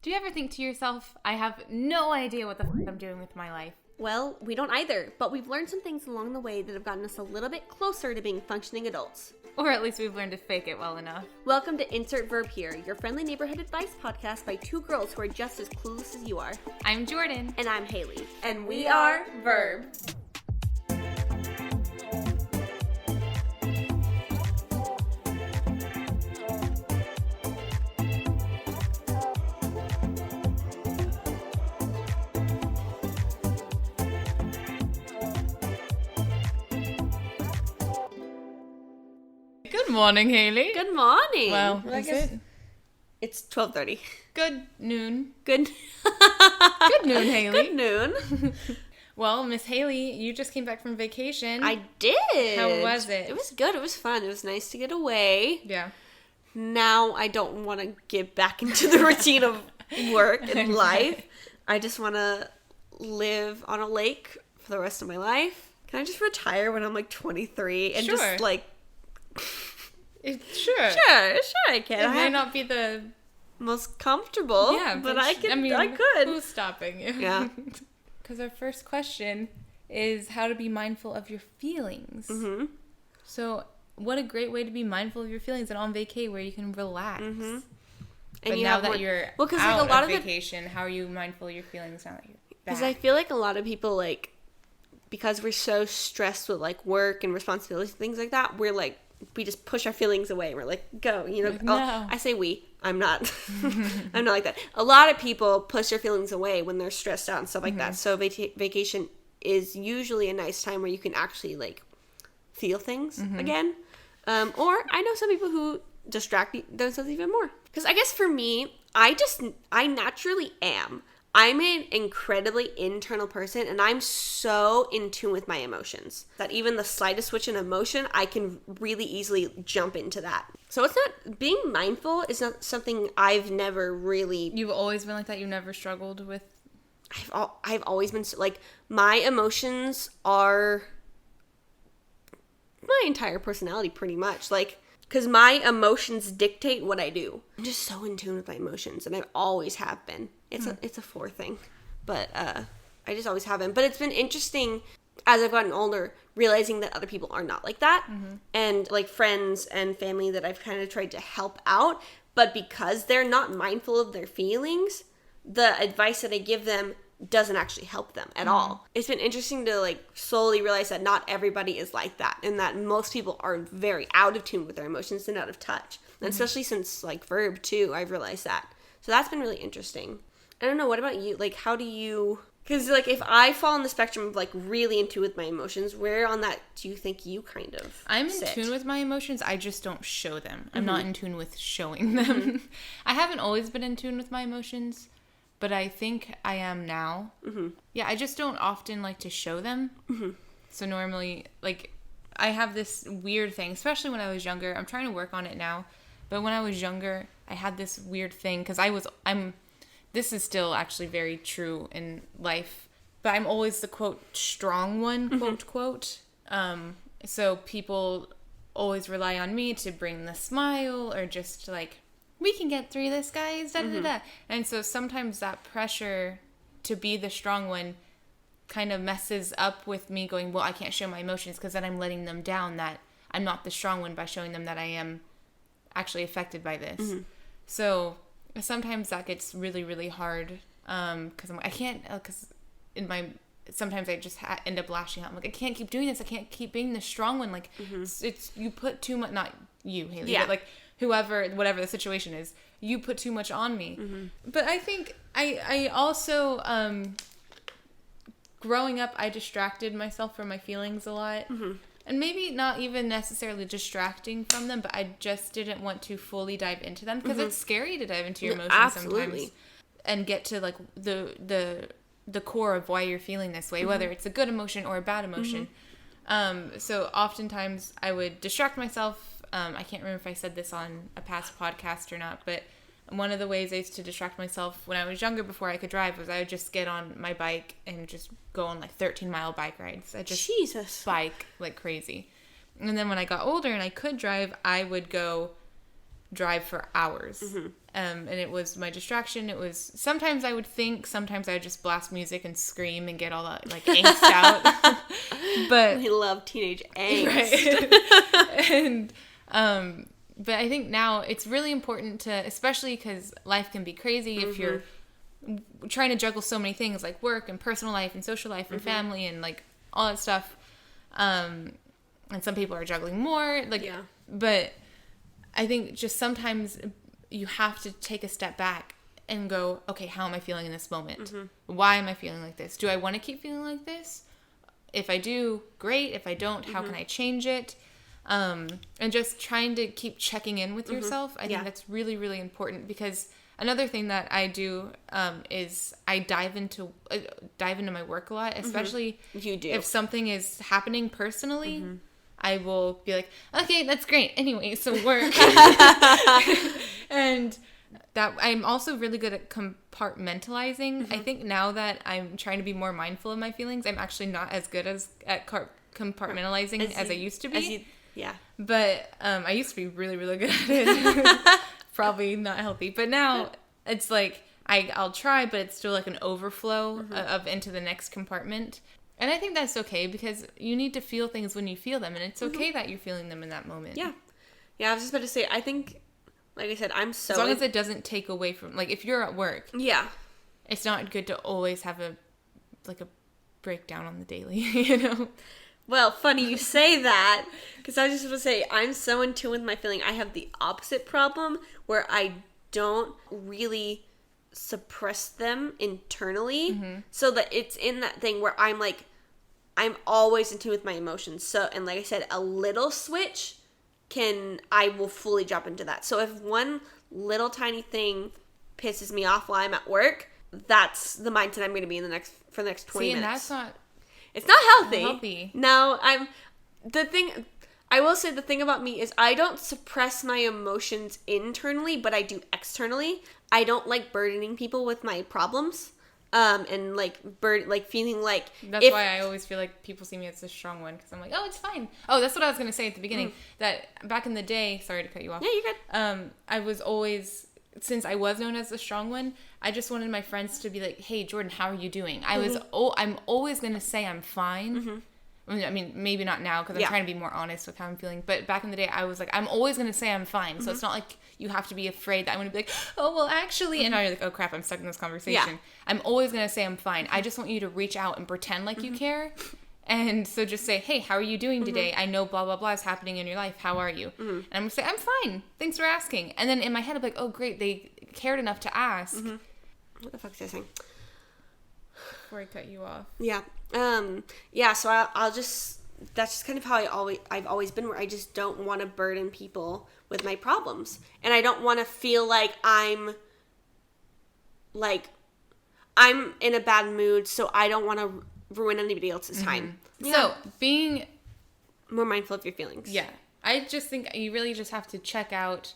Do you ever think to yourself, I have no idea what the fuck I'm doing with my life? Well, we don't either, but we've learned some things along the way that have gotten us a little bit closer to being functioning adults. Or at least we've learned to fake it well enough. Welcome to Insert Verb Here, your friendly neighborhood advice podcast by two girls who are just as clueless as you are. I'm Jordan. And I'm Haley. And we are Verb. Good morning, Haley. Good morning. Well, is it? It's 12:30. Good noon. Good noon, Haley. Good noon. Well, Miss Haley, you just came back from vacation. I did. How was it? It was good. It was fun. It was nice to get away. Yeah. Now I don't want to get back into the routine of work and life. I just want to live on a lake for the rest of my life. Can I just retire when I'm like 23 and just like... Sure, I can. It may not be the most comfortable, but I could. Who's stopping you? Yeah. Because our first question is how to be mindful of your feelings. Mm-hmm. So, what a great way to be mindful of your feelings and on vacay where you can relax. Mm-hmm. But and now that you're out like a lot of vacation, how are you mindful of your feelings now that you're back? Because I feel like a lot of people, like, because we're so stressed with, like, work and responsibilities and things like that, we just push our feelings away. We're like, go, No. I say we. I'm not. I'm not like that. A lot of people push their feelings away when they're stressed out and stuff like that. So vacation is usually a nice time where you can actually, like, feel things again. Or I know some people who distract themselves even more. Because I guess for me, I naturally am. I'm an incredibly internal person, and I'm so in tune with my emotions that even the slightest switch in emotion, I can really easily jump into that. So it's not, being mindful is not something I've never really... You've always been like that? You never struggled with... I've always been, like, my emotions are my entire personality pretty much. Like, because my emotions dictate what I do. I'm just so in tune with my emotions, and I always have been. It's a 4 thing, but I just always have been. But it's been interesting as I've gotten older, realizing that other people are not like that, and like friends and family that I've kind of tried to help out, but because they're not mindful of their feelings, the advice that I give them doesn't actually help them at all. It's been interesting to like slowly realize that not everybody is like that, and that most people are very out of tune with their emotions and out of touch. And especially since like Verb too, I've realized that. So that's been really interesting. I don't know, what about you? Like, how do you... Because, like, if I fall on the spectrum of, like, really in tune with my emotions, where on that do you think you kind of I'm sit? in tune with my emotions, I just don't show them. I'm not in tune with showing them. I haven't always been in tune with my emotions, but I think I am now. Yeah, I just don't often like to show them. So normally, like, I have this weird thing, especially when I was younger. I'm trying to work on it now, but when I was younger, I had this weird thing, because this is still actually very true in life, but I'm always the, quote, strong one, quote. So people always rely on me to bring the smile, or just like, we can get through this, guys, da-da-da-da. And so sometimes that pressure to be the strong one kind of messes up with me going, well, I can't show my emotions, because then I'm letting them down, that I'm not the strong one by showing them that I am actually affected by this. So... sometimes that gets really, really hard, because I can't, because sometimes I just end up lashing out. I'm like, I can't keep doing this. I can't keep being the strong one. Like, it's you put too much, not you, Haley, but like whoever, whatever the situation is, you put too much on me. But I think I also, growing up, I distracted myself from my feelings a lot. And maybe not even necessarily distracting from them, but I just didn't want to fully dive into them, because it's scary to dive into your emotions sometimes and get to like the core of why you're feeling this way, whether it's a good emotion or a bad emotion. So oftentimes I would distract myself. I can't remember if I said this on a past podcast or not, but one of the ways I used to distract myself when I was younger before I could drive was I would just get on my bike and just go on like 13-mile bike rides. I just bike like crazy. And then when I got older and I could drive, I would go drive for hours. And it was my distraction. It was, sometimes I would think, sometimes I would just blast music and scream and get all that like angst out. But we love teenage angst. Right. And but I think now it's really important to, especially because life can be crazy if you're trying to juggle so many things like work and personal life and social life and family and like all that stuff. And some people are juggling more, like, but I think just sometimes you have to take a step back and go, okay, how am I feeling in this moment? Why am I feeling like this? Do I want to keep feeling like this? If I do, great. If I don't, how can I change it? And just trying to keep checking in with yourself. I think that's really, really important, because another thing that I do is I dive into my work a lot, especially you do. If something is happening personally. I will be like, okay, that's great. Anyway, so work. And that I'm also really good at compartmentalizing. I think now that I'm trying to be more mindful of my feelings, I'm actually not as good at compartmentalizing as I used to be. But I used to be really, really good at it. Probably not healthy. But now it's like I'll try, but it's still like an overflow of into the next compartment. And I think that's okay, because you need to feel things when you feel them, and it's okay that you're feeling them in that moment. Yeah, I was just about to say, I think, like I said, I'm so... As long as it doesn't take away from... Like, if you're at work... Yeah. It's not good to always have a breakdown on the daily, you know? Well, funny you say that, because I was just going to say, I'm so in tune with my feeling. I have the opposite problem, where I don't really suppress them internally, so that it's in that thing where I'm like, I'm always in tune with my emotions. So, and like I said, a little switch I will fully jump into that. So if one little tiny thing pisses me off while I'm at work, that's the mindset I'm going to be in for the next 20 minutes. And that's not... It's not healthy. No, I will say the thing about me is I don't suppress my emotions internally, but I do externally. I don't like burdening people with my problems. And feeling like... That's why I always feel like people see me as a strong one, because I'm like, oh, it's fine. Oh, that's what I was going to say at the beginning. That back in the day... Sorry to cut you off. Yeah, you're good. I was always... Since I was known as the strong one, I just wanted my friends to be like, hey, Jordan, how are you doing? I'm always going to say I'm fine. I mean, maybe not now, because I'm trying to be more honest with how I'm feeling. But back in the day, I was like, I'm always going to say I'm fine. So it's not like you have to be afraid that I'm going to be like, oh, well, actually. And now you're like, oh, crap, I'm stuck in this conversation. Yeah. I'm always going to say I'm fine. I just want you to reach out and pretend like you care. And so just say, hey, how are you doing today? I know blah, blah, blah is happening in your life. How are you? And I'm going to say, I'm fine. Thanks for asking. And then in my head, I'm like, oh, great. They cared enough to ask. What the fuck is I saying? Before I cut you off. Yeah. So I'll just... That's just kind of how I've always been, where I just don't want to burden people with my problems. And I don't want to feel like I'm in a bad mood, so I don't want to ruin anybody else's time. So being more mindful of your feelings. Yeah. I just think you really just have to check out,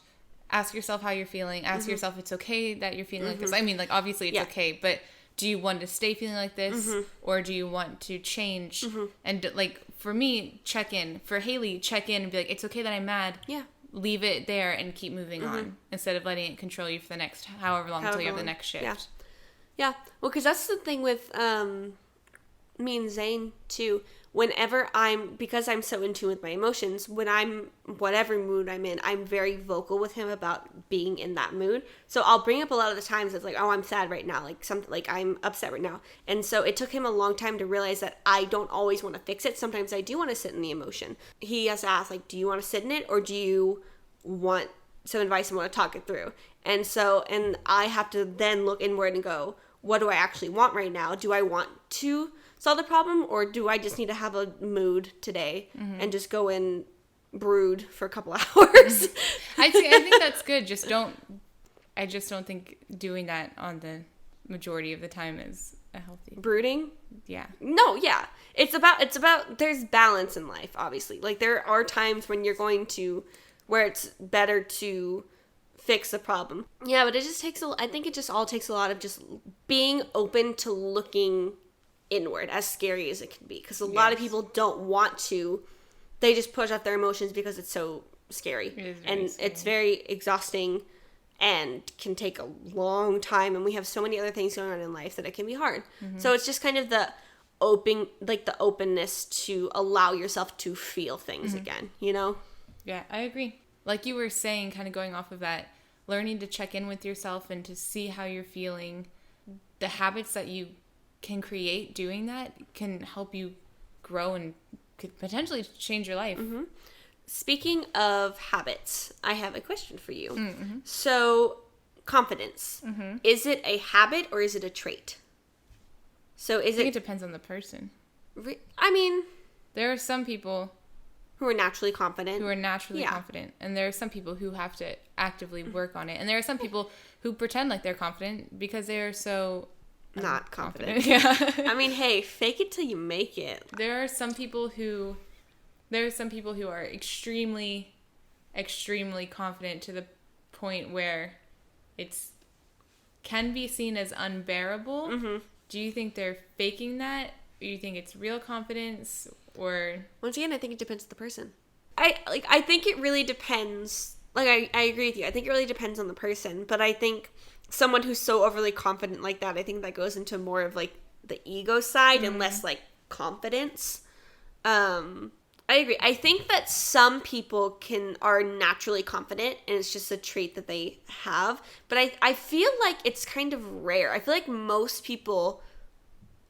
ask yourself how you're feeling, ask yourself it's okay that you're feeling like this. I mean, like, obviously it's okay, but do you want to stay feeling like this, or do you want to change? And like, for me, check in. For Haley, check in and be like, it's okay that I'm mad. Yeah. Leave it there and keep moving on, instead of letting it control you for the next however long until you have the next shift. Yeah. Well, because that's the thing with me and Zane too. Whenever because I'm so in tune with my emotions, when I'm, whatever mood I'm in, I'm very vocal with him about being in that mood. So I'll bring up a lot of the times it's like, oh, I'm sad right now. Like something, like I'm upset right now. And so it took him a long time to realize that I don't always want to fix it. Sometimes I do want to sit in the emotion. He has to ask, like, do you want to sit in it, or do you want some advice and want to talk it through? And so, and I have to then look inward and go, what do I actually want right now? Do I want to solve the problem, or do I just need to have a mood today and just go and brood for a couple hours? I think that's good. I just don't think doing that on the majority of the time is a healthy brooding. Yeah. No, yeah. It's about there's balance in life, obviously. Like, there are times when you're going to, where it's better to fix the problem. Yeah, but it just takes I think it just all takes a lot of just being open to looking inward, as scary as it can be, because a lot of people don't want to. They just push off their emotions because it's so scary. It is very and scary. It's very exhausting and can take a long time, and we have so many other things going on in life that it can be hard. So it's just kind of the openness to allow yourself to feel things again, you know? Yeah, I agree. Like you were saying, kind of going off of that, learning to check in with yourself and to see how you're feeling, the habits that you can create doing that can help you grow and could potentially change your life. Speaking of habits, I have a question for you. So, confidence. Is it a habit or is it a trait? So I think it depends on the person. I mean, there are some people who are naturally confident. Confident. And there are some people who have to actively work on it. And there are some people who pretend like they're confident because they are so not confident. Yeah. I mean, hey, fake it till you make it. There are some people who are extremely, extremely confident to the point where it's can be seen as unbearable. Do you think they're faking that? Or you think it's real confidence? Or once again, I think it depends on the person. I think it really depends. Like I agree with you. I think it really depends on the person. But I think someone who's so overly confident like that, I think that goes into more of like the ego side and less like confidence. I agree. I think that some people are naturally confident and it's just a trait that they have. But I feel like it's kind of rare. I feel like most people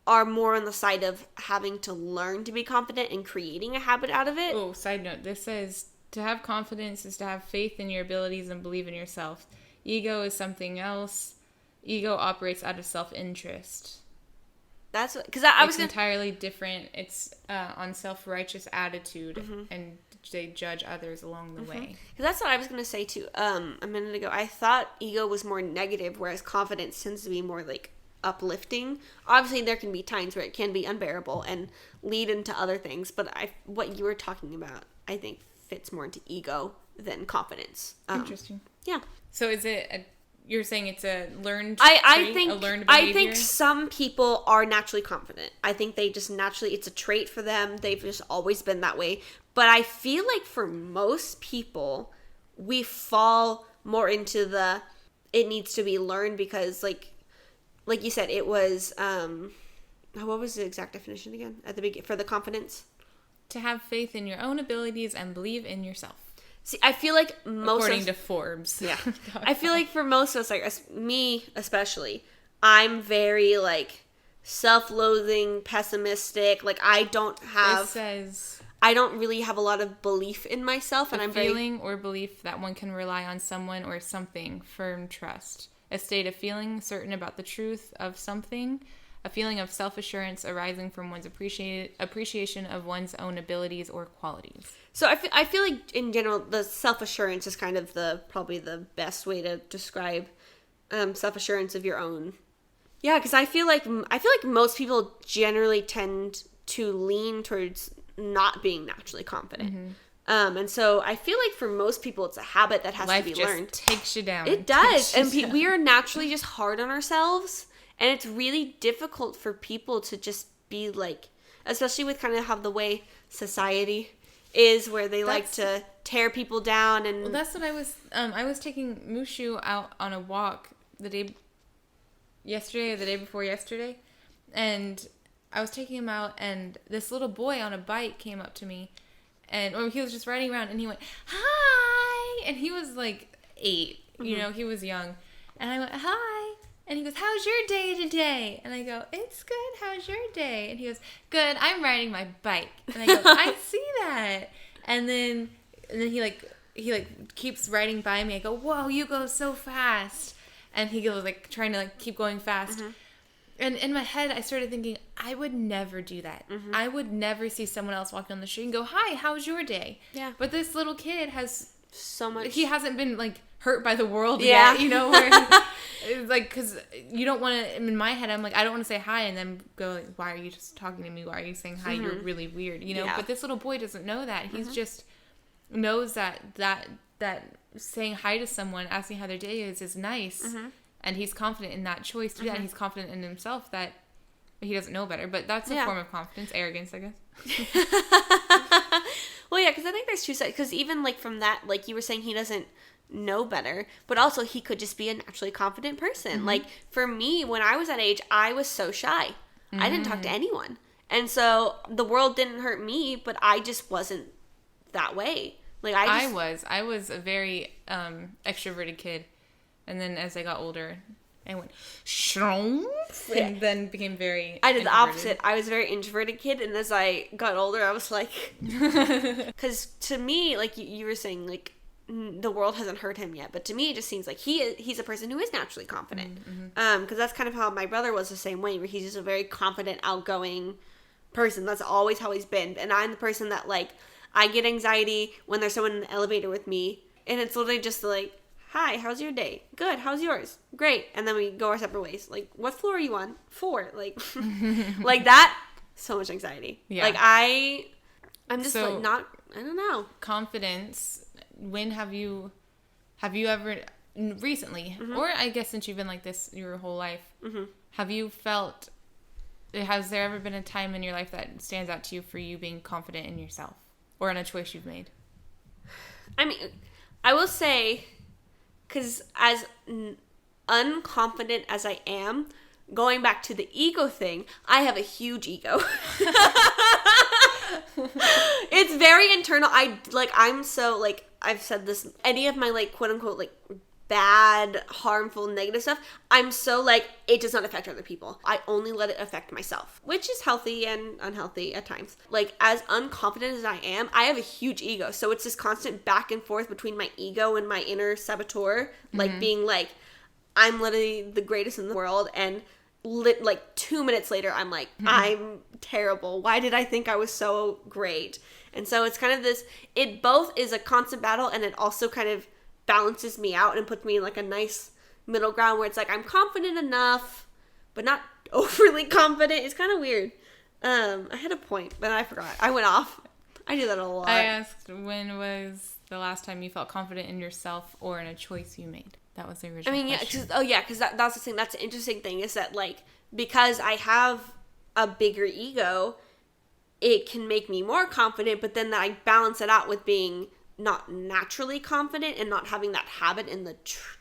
are more on the side of having to learn to be confident and creating a habit out of it. Oh, side note. This says to have confidence is to have faith in your abilities and believe in yourself. Ego is something else. Ego operates out of self-interest. That's what, because I was entirely different. It's on self-righteous attitude, and they judge others along the way. Because that's what I was going to say too. A minute ago, I thought ego was more negative, whereas confidence tends to be more like uplifting. Obviously, there can be times where it can be unbearable and lead into other things. But what you were talking about, I think, fits more into ego than confidence. Interesting. Yeah. So is it? You're saying it's a learned I trait, a learned behavior? I think some people are naturally confident. I think they just naturally, it's a trait for them. They've just always been that way. But I feel like for most people, we fall more into it needs to be learned because like you said, it was, what was the exact definition again at the beginning for the confidence? To have faith in your own abilities and believe in yourself. See, I feel like according to Forbes. Yeah. I feel like for most of us, like me especially, I'm very like self-loathing, pessimistic. Like I don't really have a lot of belief in myself, and I'm feeling or belief that one can rely on someone or something, firm trust, a state of feeling certain about the truth of something, a feeling of self-assurance arising from one's appreciation of one's own abilities or qualities. So I feel like in general the self-assurance is kind of probably the best way to describe self-assurance of your own. Yeah, because I feel like most people generally tend to lean towards not being naturally confident. And so I feel like for most people it's a habit that has to be learned. Life just takes you down. It does, and we are naturally just hard on ourselves, and it's really difficult for people to just be like, especially with kind of how the way society is, where they like to tear people down. And well, that's what I was taking Mushu out on a walk the day before yesterday, and I was taking him out, and this little boy on a bike came up to me, and he was just riding around, and he went, "Hi," and he was like 8, you know, he was young, and I went, "Hi." And he goes, "How's your day today?" And I go, "It's good. How's your day?" And he goes, "Good. I'm riding my bike." And I go, "I see that." And then he keeps riding by me. I go, "Whoa, you go so fast." And he goes like trying to like keep going fast. And in my head, I started thinking, I would never do that. I would never see someone else walking on the street and go, "Hi, how's your day?" Yeah. But this little kid has so much. He hasn't been like hurt by the world yet, you know, where it's like, because you don't want to, in my head I'm like, I don't want to say hi and then go like, "Why are you just talking to me? Why are you saying hi? You're really weird," you know. But this little boy doesn't know that. He's just knows that saying hi to someone, asking how their day is nice, and he's confident in that choice to do that, and he's confident in himself that But he doesn't know better. But that's a form of confidence. Arrogance, I guess. Well, yeah, because I think there's two sides. Because even, like, from that, like, you were saying he doesn't know better. But also, he could just be a naturally confident person. Like, for me, when I was that age, I was so shy. I didn't talk to anyone. And so, the world didn't hurt me, but I just wasn't that way. Like, I was a very extroverted kid. And then as I got older, I went, and then became very I did the opposite. I was a very introverted kid, and as I got older, I was like... Because to me, like you were saying, like, the world hasn't hurt him yet. But to me, it just seems like he's a person who is naturally confident. Because that's kind of how my brother was the same way, where he's just a very confident, outgoing person. That's always how he's been. And I'm the person that, like, I get anxiety when there's someone in the elevator with me, and it's literally just like... Hi, how's your day? Good, how's yours? Great. And then we go our separate ways. Like, what floor are you on? 4. Like, like that, so much anxiety. Yeah. Like, I'm just, like, not, I don't know. Confidence, when have you ever, recently, or I guess since you've been like this your whole life, have you felt, has there ever been a time in your life that stands out to you for you being confident in yourself? Or in a choice you've made? I mean, I will say... Because as unconfident as I am, going back to the ego thing, I have a huge ego. It's very internal. I'm so, like, I've said this, any of my, like, quote unquote, like, bad, harmful, negative stuff, I'm so, like, it does not affect other people. I only let it affect myself, which is healthy and unhealthy at times. Like, as unconfident as I am, I have a huge ego. So it's this constant back and forth between my ego and my inner saboteur, like, being like, I'm literally the greatest in the world, and like 2 minutes later, I'm like, I'm terrible. Why did I think I was so great? And so it's kind of this, it both is a constant battle, and it also kind of balances me out and puts me in, like, a nice middle ground where it's like I'm confident enough but not overly confident. It's kind of weird. I had a point but I forgot. I went off. I do that a lot. I asked when was the last time you felt confident in yourself or in a choice you made. That was the original question. Because that's the thing. That's the interesting thing is that, like, because I have a bigger ego, it can make me more confident, but then I balance it out with being not naturally confident and not having that habit in the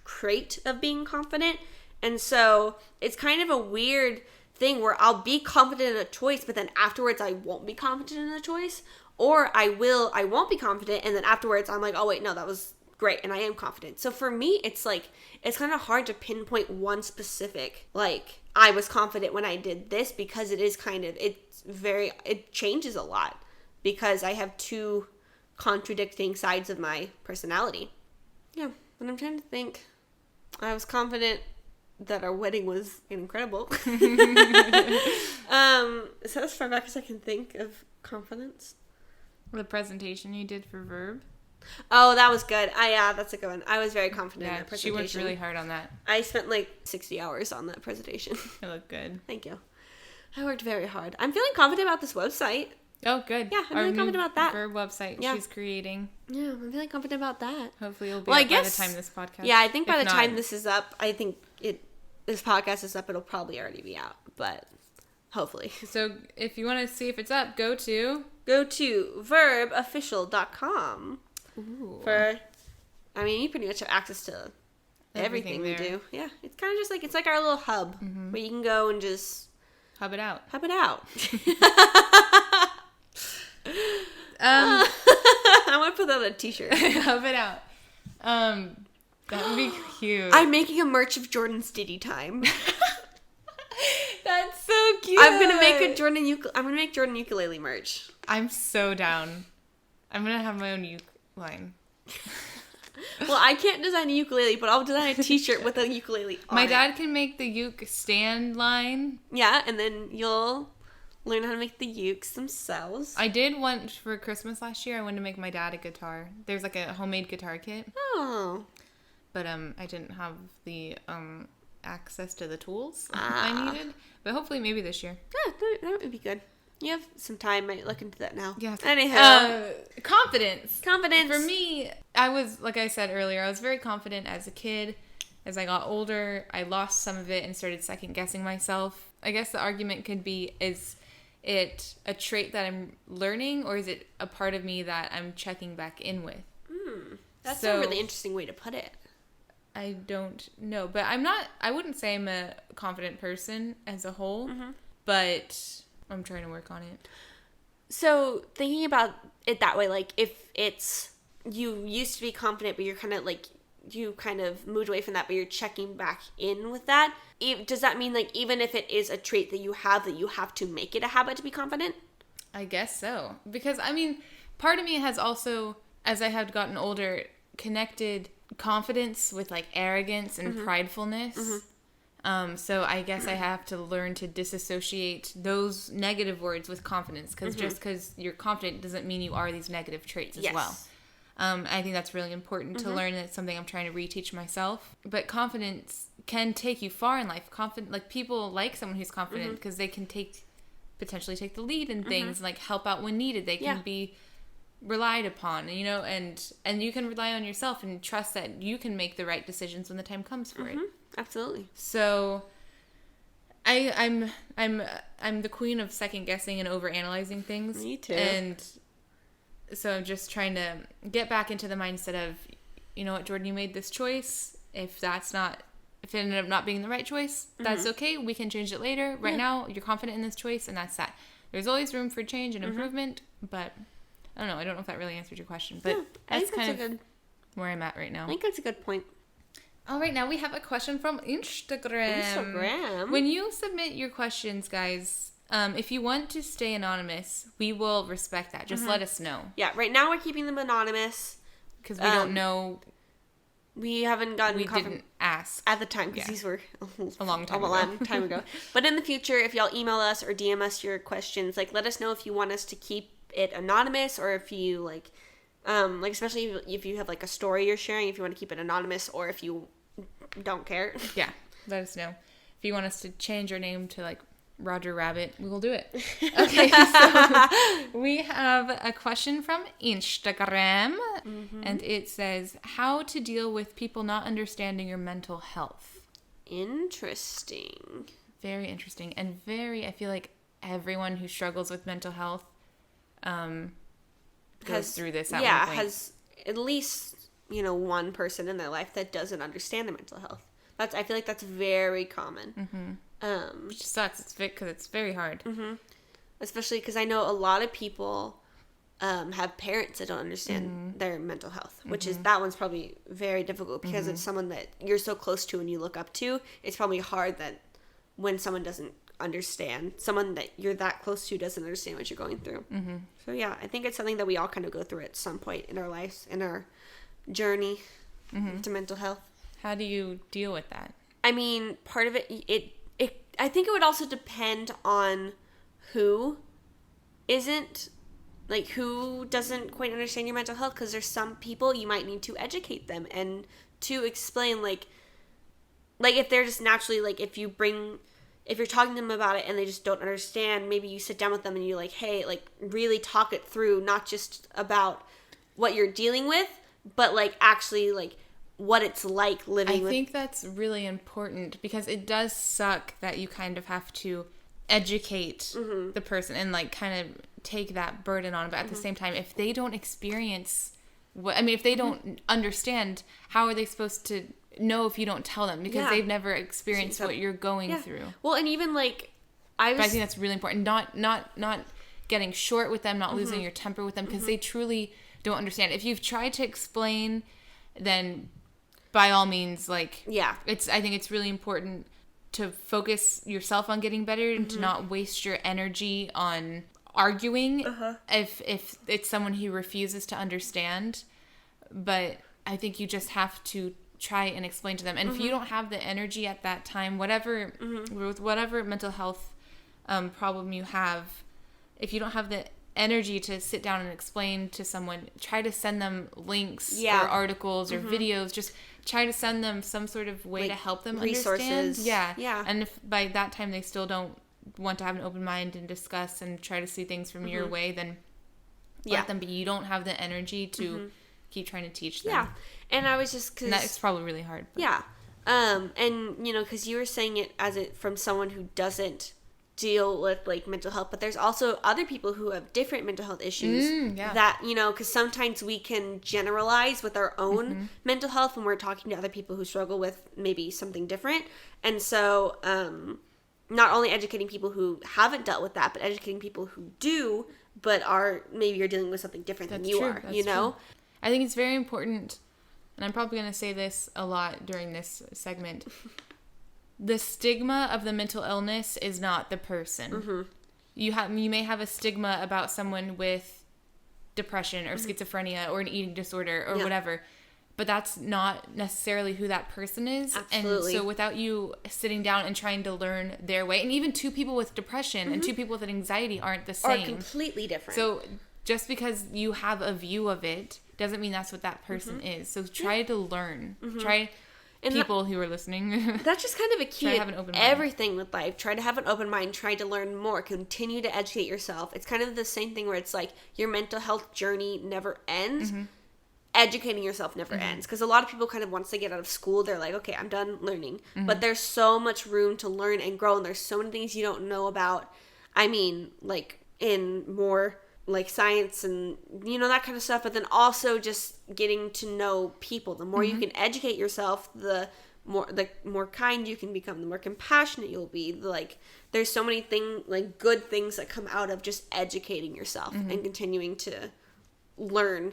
trait of being confident. And so it's kind of a weird thing where I'll be confident in a choice, but then afterwards I won't be confident in a choice, or I won't be confident, and then afterwards I'm like, oh wait, no, that was great, and I am confident. So for me, it's like, it's kind of hard to pinpoint one specific, like, I was confident when I did this, because it is kind of, it changes a lot, because I have two contradicting sides of my personality. Yeah, but I'm trying to think. I was confident that our wedding was incredible. Is that as far back as I can think of confidence? The presentation you did for Verb. Oh, that was good. Yeah, that's a good one. I was very confident in that presentation. She worked really hard on that. I spent like 60 hours on that presentation. It looked good. Thank you. I worked very hard. I'm feeling confident about this website. Oh, good. Yeah, I'm feeling confident about that. Verb website she's creating. Yeah, I'm feeling confident about that. Hopefully it'll be up by the time this podcast. Yeah, I think by the time this is up, I think this podcast is up, it'll probably already be out. But hopefully. So if you want to see if it's up, go to verbofficial.com. Ooh. You pretty much have access to everything we do. Yeah, it's kind of just like, it's like our little hub where you can go and just hub it out. I want to put that on a t-shirt. Hub it out. That would be cute. I'm making a merch of Jordan's Diddy Time. That's so cute. I'm gonna make Jordan ukulele merch. I'm so down. I'm gonna have my own uke line. Well, I can't design a ukulele, but I'll design a t-shirt with a ukulele on My dad can make the uke stand line. Yeah, and then you'll learn how to make the ukes themselves. I did want for Christmas last year. I wanted to make my dad a guitar. There's like a homemade guitar kit. Oh. But I didn't have the access to the tools I needed. But hopefully maybe this year. Yeah, that would be good. You have some time. I might look into that now. Yeah. Anyhow. Confidence. For me, I was, like I said earlier, I was very confident as a kid. As I got older, I lost some of it and started second guessing myself. I guess the argument could be, is it a trait that I'm learning, or is it a part of me that I'm checking back in with? That's a really interesting way to put it. I don't know, but I wouldn't say I'm a confident person as a whole, but I'm trying to work on it. So thinking about it that way, like if it's, you used to be confident, but you're kind of like, you kind of moved away from that, but you're checking back in with that. Does that mean like even if it is a trait that you have to make it a habit to be confident? I guess so. Because, I mean, part of me has also, as I have gotten older, connected confidence with like arrogance and pridefulness. So I guess I have to learn to disassociate those negative words with confidence, because just because you're confident doesn't mean you are these negative traits as well. I think that's really important to learn. It's something I'm trying to reteach myself. But confidence can take you far in life. Like people like someone who's confident because they can potentially take the lead in things, like help out when needed. They can be relied upon, you know, and you can rely on yourself and trust that you can make the right decisions when the time comes for it. Absolutely. So I'm the queen of second guessing and over analyzing things. Me too. And so I'm just trying to get back into the mindset of, you know what, Jordan, you made this choice. If it ended up not being the right choice, that's okay. We can change it later. Right now, you're confident in this choice, and that's that. There's always room for change and improvement, but I don't know. I don't know if that really answered your question, but that's kind of where I'm at right now. I think that's a good point. All right, now we have a question from Instagram. When you submit your questions, guys, if you want to stay anonymous, we will respect that. Just let us know. Yeah, right now we're keeping them anonymous. Because we don't know. We haven't gotten... We didn't ask. At the time, because these were a long time ago. But in the future, if y'all email us or DM us your questions, like, let us know if you want us to keep it anonymous, or if you, like especially if you have, like, a story you're sharing, if you want to keep it anonymous, or if you don't care. Yeah, let us know. If you want us to change our name to, like, Roger Rabbit, we will do it. Okay, so we have a question from Instagram, and it says, how to deal with people not understanding your mental health. Interesting. Very interesting, and I feel like everyone who struggles with mental health goes through this at one point. Has at least, you know, one person in their life that doesn't understand their mental health. I feel like that's very common. Which sucks, because it's very hard. Especially because I know a lot of people have parents that don't understand their mental health, which is, that one's probably very difficult, because it's someone that you're so close to and you look up to. It's probably hard that when someone doesn't understand, someone that you're that close to doesn't understand what you're going through. So yeah, I think it's something that we all kind of go through at some point in our lives, in our journey to mental health. How do you deal with that? I mean, part of it, I think it would also depend on who doesn't quite understand your mental health, because there's some people you might need to educate them and to explain, like if they're just naturally, like, if you're talking to them about it and they just don't understand, maybe you sit down with them and you're like, hey, like, really talk it through, not just about what you're dealing with, but, like, actually, like, what it's like living with. I think that's really important, because it does suck that you kind of have to educate the person and, like, kind of take that burden on. But at the same time, if they don't experience if they don't understand, how are they supposed to know if you don't tell them? Because they've never experienced what you're going through. Well, and even, like, But I think that's really important. Not getting short with them, not losing your temper with them, because they truly don't understand. If you've tried to explain, then by all means, like, I think it's really important to focus yourself on getting better and to not waste your energy on arguing if it's someone who refuses to understand. But I think you just have to try and explain to them. And if you don't have the energy at that time, with whatever mental health problem you have, if you don't have the energy to sit down and explain to someone, try to send them links or articles or videos. Just try to send them some sort of way to help them resources. understand. Yeah. And if by that time they still don't want to have an open mind and discuss and try to see things from your way, then let them be. You don't have the energy to keep trying to teach them. Yeah. And I was just... And that's probably really hard. But. Yeah. And, you know, because you were saying it as it from someone who doesn't deal with, like, mental health, but there's also other people who have different mental health issues that, you know, because sometimes we can generalize with our own mental health when we're talking to other people who struggle with maybe something different. And so, not only educating people who haven't dealt with that, but educating people who do, but maybe you're dealing with something different than you are, you know? True. I think it's very important, and I'm probably going to say this a lot during this segment. The stigma of the mental illness is not the person. You may have a stigma about someone with depression or schizophrenia or an eating disorder or whatever, but that's not necessarily who that person is. Absolutely. And so without you sitting down and trying to learn their way, and even two people with depression and two people with anxiety aren't the same. Are completely different. So just because you have a view of it doesn't mean that's what that person is. So try to learn. Try... And people who are listening. That's just kind of a key in everything with life. Try to have an open mind. Try to learn more. Continue to educate yourself. It's kind of the same thing where it's like your mental health journey never ends. Educating yourself never ends. Because a lot of people kind of, once they get out of school, they're like, okay, I'm done learning. But there's so much room to learn and grow. And there's so many things you don't know about. I mean, like, in more... like science and, you know, that kind of stuff, but then also just getting to know people. The more you can educate yourself, the more kind you can become, the more compassionate you'll be. Like, there's so many good things that come out of just educating yourself and continuing to learn.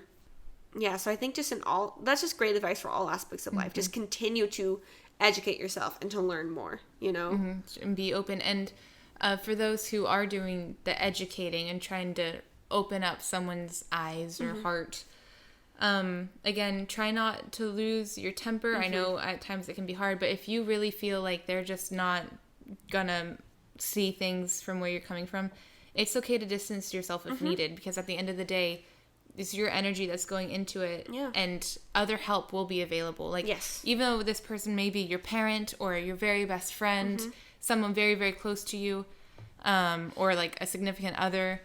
Yeah, so I think that's just great advice for all aspects of life. Just continue to educate yourself and to learn more, you know? And be open. And for those who are doing the educating and trying to open up someone's eyes or heart. Again, try not to lose your temper. I know at times it can be hard, but if you really feel like they're just not gonna see things from where you're coming from, it's okay to distance yourself if needed, because at the end of the day, it's your energy that's going into it, and other help will be available. Like, even though this person may be your parent or your very best friend, someone very, very close to you, or like a significant other,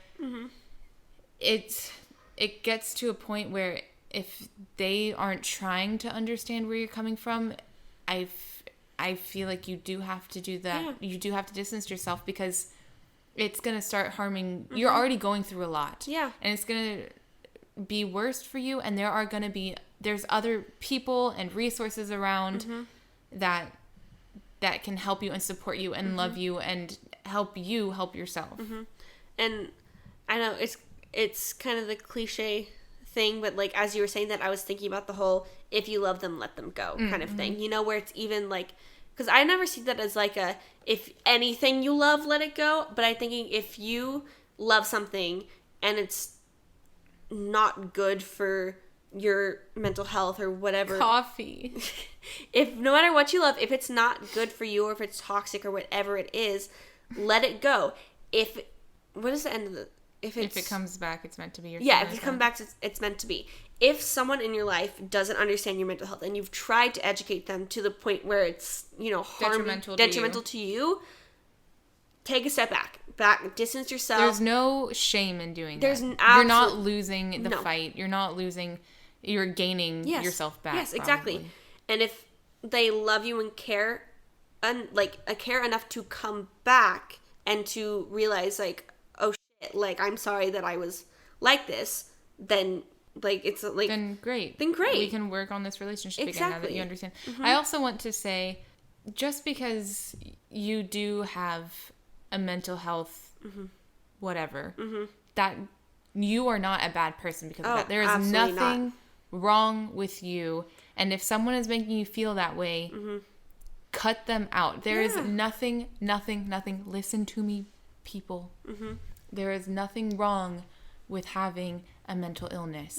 it gets to a point where if they aren't trying to understand where you're coming from, I feel like you do have to do that. You do have to distance yourself, because it's going to start harming. You're already going through a lot. And it's going to be worse for you. And there's other people and resources around that can help you and support you and love you and help you help yourself. And I know it's kind of the cliche thing, but like, as you were saying that, I was thinking about the whole if you love them, let them go kind of thing, you know, where it's even like, because I never see that as like if anything you love, let it go, but I'm thinking if you love something and it's not good for your mental health or whatever, coffee, if no matter what you love, if it's not good for you or if it's toxic or whatever it is, let it go. What is the end of the... If it comes back, it's meant to be. If it comes back, it's meant to be. If someone in your life doesn't understand your mental health and you've tried to educate them to the point where it's, you know, detrimental to you, take a step back, distance yourself. There's no shame in doing that. You're not losing the fight. You're not losing. You're gaining yourself back. Yes, exactly. Probably. And if they love you and care, care enough to come back and to realize, like, like, I'm sorry that I was like this, then, like, it's like... Then great. We can work on this relationship again now that you understand. I also want to say, just because you do have a mental health whatever, that you are not a bad person because of that. There is nothing wrong with you. And if someone is making you feel that way, cut them out. There is nothing. Listen to me, people. There is nothing wrong with having a mental illness.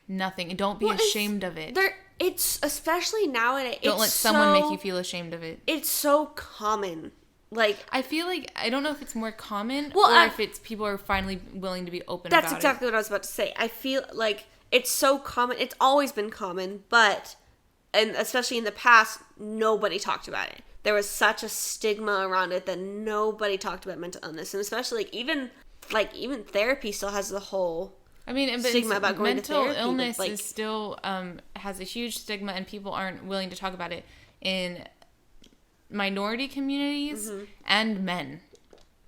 Nothing. And don't be ashamed of it. It's especially nowadays. Don't let someone make you feel ashamed of it. It's so common. Like, I feel like, I don't know if it's more common or if it's people are finally willing to be open about it. That's exactly what I was about to say. I feel like it's so common. It's always been common, but, and especially in the past, nobody talked about it. There was such a stigma around it that nobody talked about mental illness, and especially even therapy still has the whole stigma about going to therapy. Mental illness is still has a huge stigma, and people aren't willing to talk about it. in minority communities and men.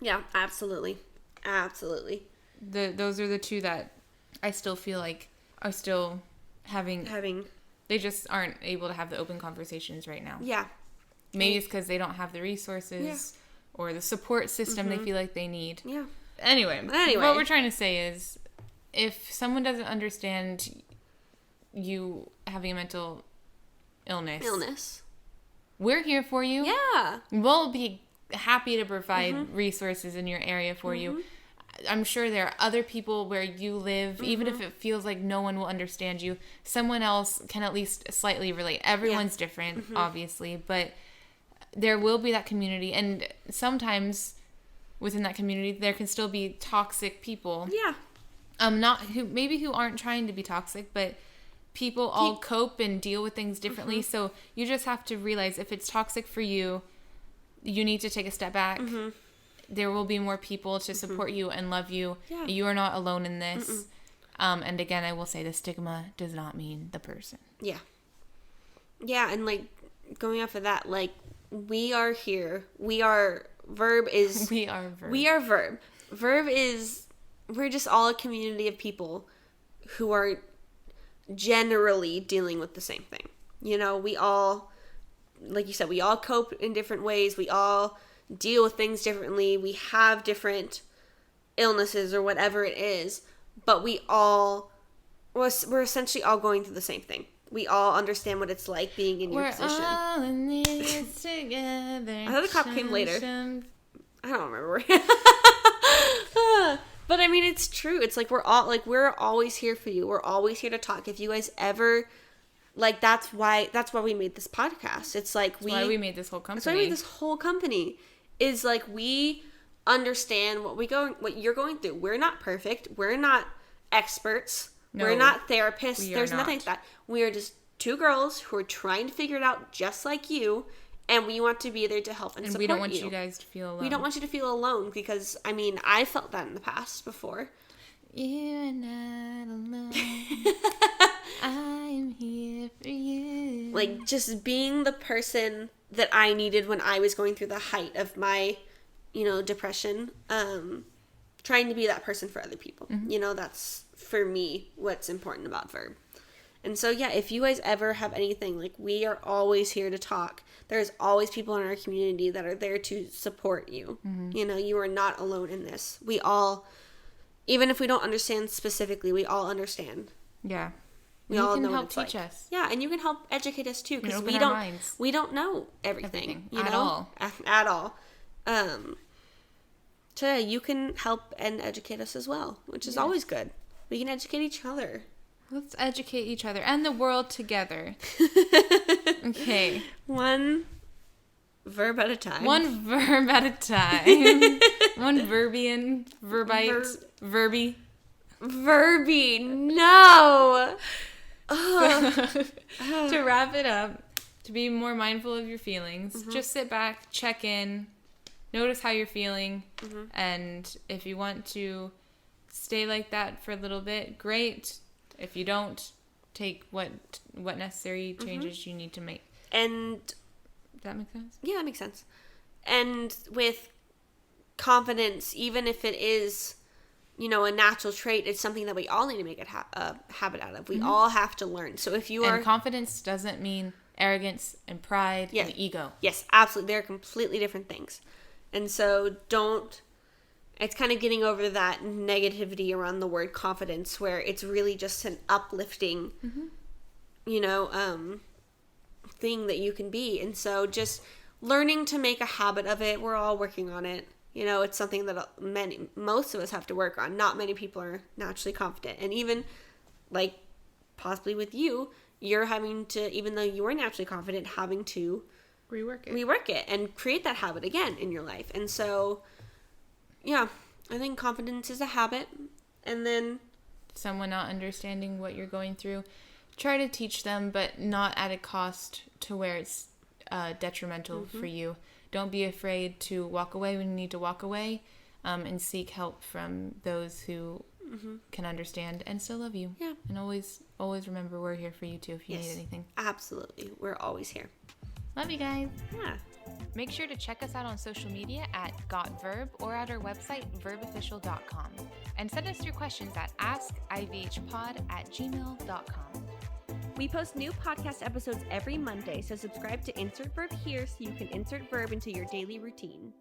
Yeah, absolutely. Absolutely. Those are the two that I still feel like are still having they just aren't able to have the open conversations right now. Yeah. Maybe it's because they don't have the resources or the support system they feel like they need. Yeah. Anyway, what we're trying to say is if someone doesn't understand you having a mental illness, we're here for you. Yeah. We'll be happy to provide resources in your area for you. I'm sure there are other people where you live, even if it feels like no one will understand you, someone else can at least slightly relate. Everyone's different, obviously, but there will be that community. And sometimes within that community, there can still be toxic people. Yeah. Who aren't trying to be toxic, but people all cope and deal with things differently. So you just have to realize if it's toxic for you, you need to take a step back. There will be more people to support you and love you. Yeah. You are not alone in this. And again, I will say the stigma does not mean the person. Yeah. Yeah, and like going off of that, like we are here. Verb is... We are Verb. We are Verb. Verb is... We're just all a community of people who are generally dealing with the same thing. You know, we all, like you said, we all cope in different ways. We all deal with things differently. We have different illnesses or whatever it is, but we're essentially all going through the same thing. We all understand what it's like being in your position. We're all in this together. I thought the cop came later. I don't remember. But I mean, it's true. It's like we're always here for you. We're always here to talk. If you guys ever, like, that's why we made this podcast. It's like that's why we made this whole company. That's why we made this whole company. Is like we understand what you're going through. We're not perfect. We're not experts. No, we're not therapists. There's nothing like that. We are just two girls who are trying to figure it out just like you. And we want to be there to help and support you. And we don't want you guys to feel alone. We don't want you to feel alone because, I mean, I felt that in the past before. You're not alone. I'm here for you. Like, just being the person that I needed when I was going through the height of my, depression. Trying to be that person for other people. That's, for me, what's important about Verb. And so, yeah, if you guys ever have anything, like, we are always here to talk. There's always people in our community that are there to support you. You are not alone in this. We all, even if we don't understand specifically, we all understand. Yeah. You all can help teach us. Yeah, and you can help educate us, too, because we don't know everything. At all. At all. So, yeah, you can help and educate us as well, which is always good. We can educate each other. Let's educate each other and the world together. Okay. One verb at a time. One verb at a time. One verbite. Verby. Verby. No. To wrap it up, to be more mindful of your feelings, just sit back, check in, notice how you're feeling, and if you want to stay like that for a little bit, great. If you don't, take what necessary changes you need to make. And does that make sense? Yeah, that makes sense. And with confidence, even if it is, a natural trait, it's something that we all need to make a habit out of. We all have to learn. So if you and confidence doesn't mean arrogance and pride and ego. Yes, absolutely. They're completely different things. And so it's kind of getting over that negativity around the word confidence, where it's really just an uplifting, thing that you can be. And so just learning to make a habit of it. We're all working on it. It's something that most of us have to work on. Not many people are naturally confident. And even, like, possibly with you, you're having to, even though you are naturally confident, having to rework it and create that habit again in your life. And so, yeah, I think confidence is a habit. And then someone not understanding what you're going through, try to teach them, but not at a cost to where it's detrimental for you. Don't be afraid to walk away when you need to walk away, and seek help from those who can understand and still love you. Yeah. And always remember we're here for you too if you need anything. Absolutely. We're always here. Love you guys. Yeah. Make sure to check us out on social media at GotVerb or at our website, verbofficial.com. And send us your questions at askivhpod@gmail.com. We post new podcast episodes every Monday, so subscribe to Insert Verb here so you can insert verb into your daily routine.